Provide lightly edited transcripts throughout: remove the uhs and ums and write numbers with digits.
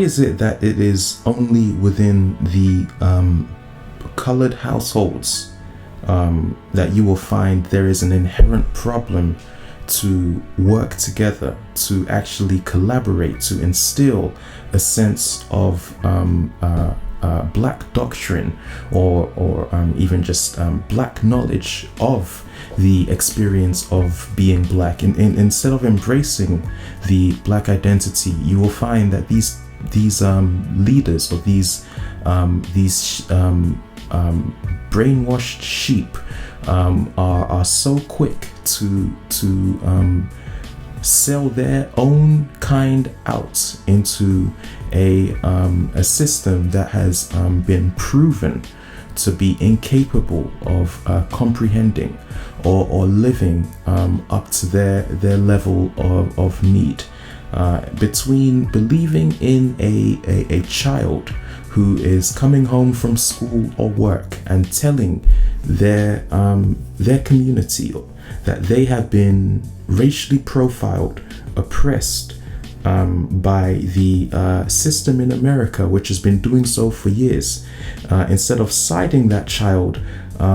is it that it is only within the colored households that you will find there is an inherent problem to work together, to actually collaborate, to instill a sense of black doctrine or even just black knowledge of the experience of being black? Instead of embracing the black identity, you will find that these leaders or these brainwashed sheep are so quick to sell their own kind out into a system that has been proven to be incapable of comprehending or living up to their level of need. Between believing in a child who is coming home from school or work and telling their community that they have been racially profiled, oppressed by the system in America, which has been doing so for years, instead of siding that child,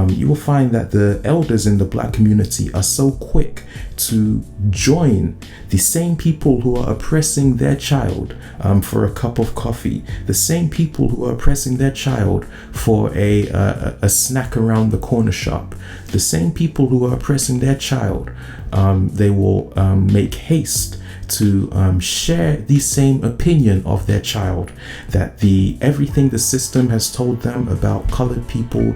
you will find that the elders in the black community are so quick to join the same people who are oppressing their child for a cup of coffee, the same people who are oppressing their child for a snack around the corner shop, the same people who are oppressing their child. They will make haste to share the same opinion of their child, that everything the system has told them about colored people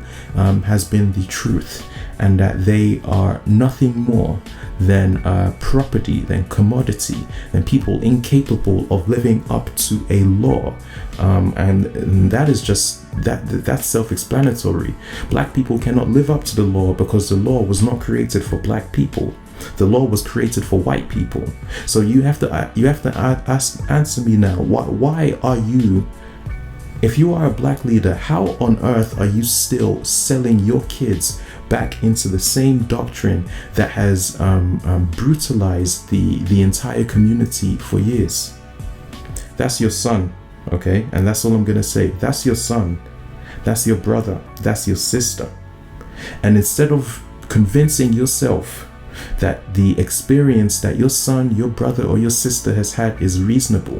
has been the truth, and that they are nothing more than property, than commodity, than people incapable of living up to a law. And that is just that's self-explanatory. Black people cannot live up to the law because the law was not created for black people. The law was created for white people. So you have to answer me now. Why are you, if you are a black leader, how on earth are you still selling your kids back into the same doctrine that has brutalized the entire community for years? That's your son, okay? And that's all I'm gonna say. That's your son. That's your brother. That's your sister. And instead of convincing yourself that the experience that your son, your brother, or your sister has had is reasonable,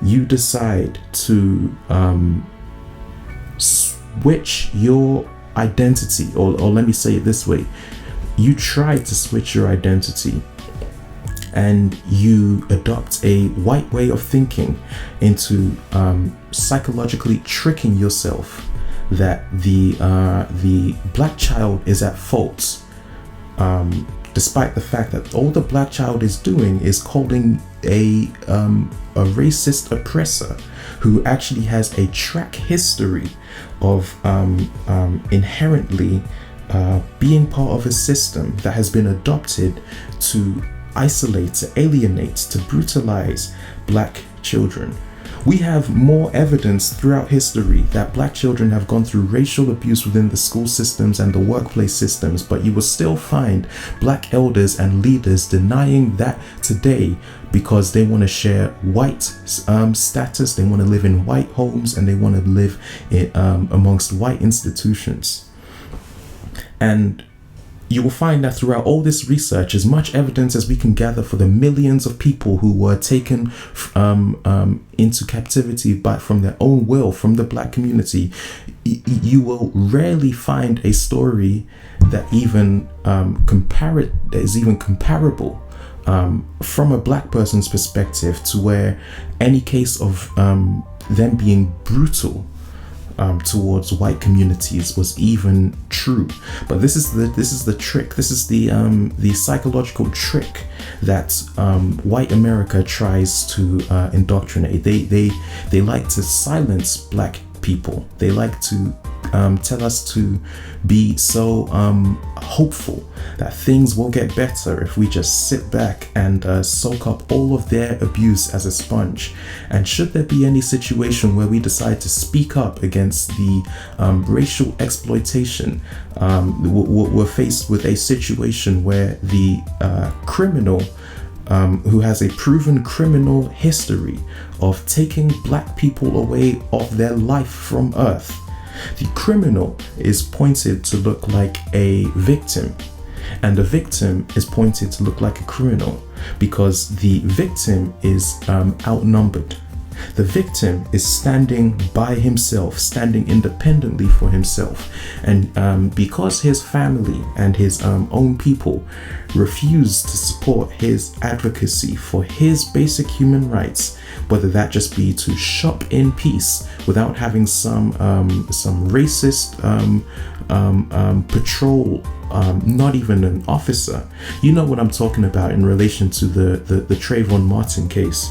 you decide to switch your identity, or let me say it this way, you try to switch your identity and you adopt a white way of thinking into psychologically tricking yourself that the black child is at fault, despite the fact that all the black child is doing is calling a racist oppressor who actually has a track history of inherently being part of a system that has been adopted to isolate, to alienate, to brutalize black children. We have more evidence throughout history that black children have gone through racial abuse within the school systems and the workplace systems, but you will still find black elders and leaders denying that today because they want to share white status, they want to live in white homes, and they want to live in, amongst white institutions. And you will find that throughout all this research, as much evidence as we can gather for the millions of people who were taken into captivity from their own will from the black community, you will rarely find a story that even is even comparable from a black person's perspective to where any case of them being brutal towards white communities was even true. But this is the trick. This is the psychological trick that white America tries to indoctrinate. They like to silence black people. They like to tell us to be so hopeful that things will get better if we just sit back and soak up all of their abuse as a sponge. And should there be any situation where we decide to speak up against the racial exploitation, we're faced with a situation where the criminal who has a proven criminal history of taking black people away of their life from earth. The criminal is pointed to look like a victim, and the victim is pointed to look like a criminal because the victim is outnumbered. The victim is standing by himself, standing independently for himself. And because his family and his own people refuse to support his advocacy for his basic human rights, whether that just be to shop in peace without having some racist patrol, not even an officer. You know what I'm talking about in relation to the Trayvon Martin case.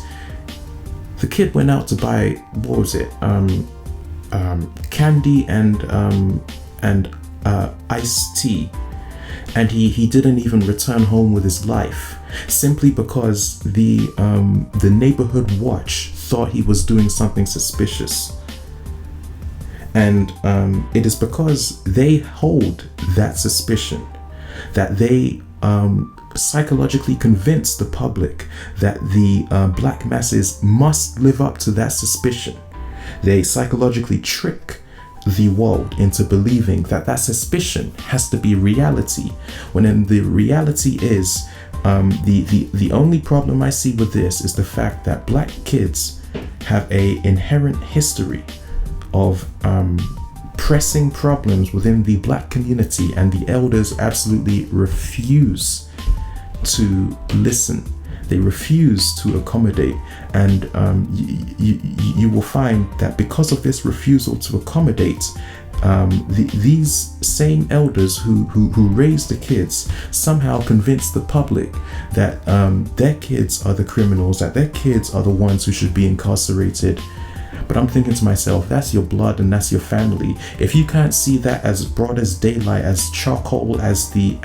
The kid went out to buy, what was it, candy and iced tea, and he didn't even return home with his life simply because the neighborhood watch thought he was doing something suspicious. And it is because they hold that suspicion that they psychologically convince the public that the black masses must live up to that suspicion. They psychologically trick the world into believing that that suspicion has to be reality, when in the reality is the only problem I see with this is the fact that black kids have a inherent history of pressing problems within the black community, and the elders absolutely refuse to listen. They refuse to accommodate, and you will find that because of this refusal to accommodate, these same elders who raise the kids somehow convince the public that their kids are the criminals, that their kids are the ones who should be incarcerated. But I'm thinking to myself, that's your blood and that's your family. If you can't see that as broad as daylight, as charcoal, as the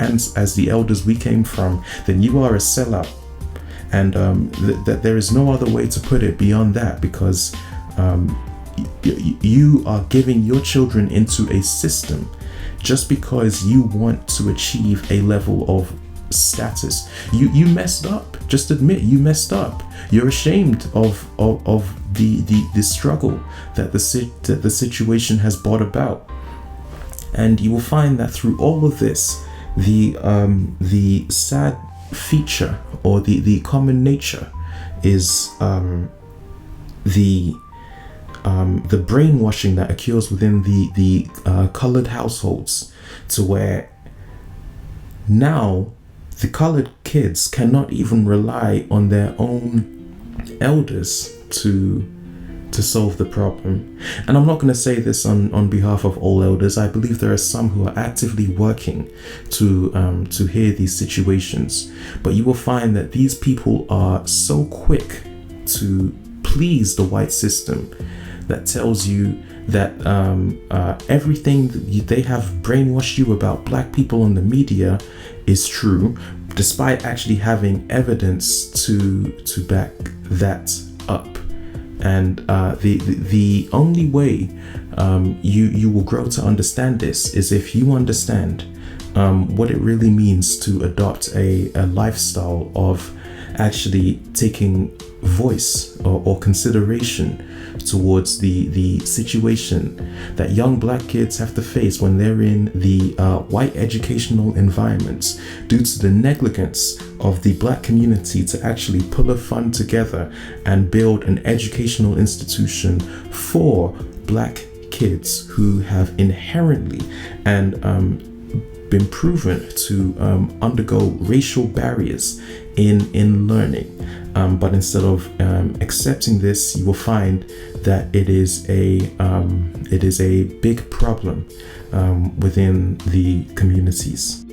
elders we came from, then you are a sellout. And that there is no other way to put it beyond that, because you are giving your children into a system just because you want to achieve a level of status. You messed up. Just admit you messed up. You're ashamed of the struggle that the situation has brought about, and you will find that through all of this, the sad feature or the common nature is the brainwashing that occurs within the colored households, to where now the colored kids cannot even rely on their own elders to solve the problem. And I'm not going to say this on behalf of all elders. I believe there are some who are actively working to hear these situations, but you will find that these people are so quick to please the white system that tells you that everything they have brainwashed you about black people in the media is true, despite actually having evidence to back that up. And the only way you will grow to understand this is if you understand what it really means to adopt a lifestyle of actually taking voice or consideration towards the situation that young black kids have to face when they're in the white educational environments, due to the negligence of the black community to actually pull a fund together and build an educational institution for black kids who have inherently and been proven to undergo racial barriers in learning. But instead of accepting this, you will find that it is a big problem within the communities.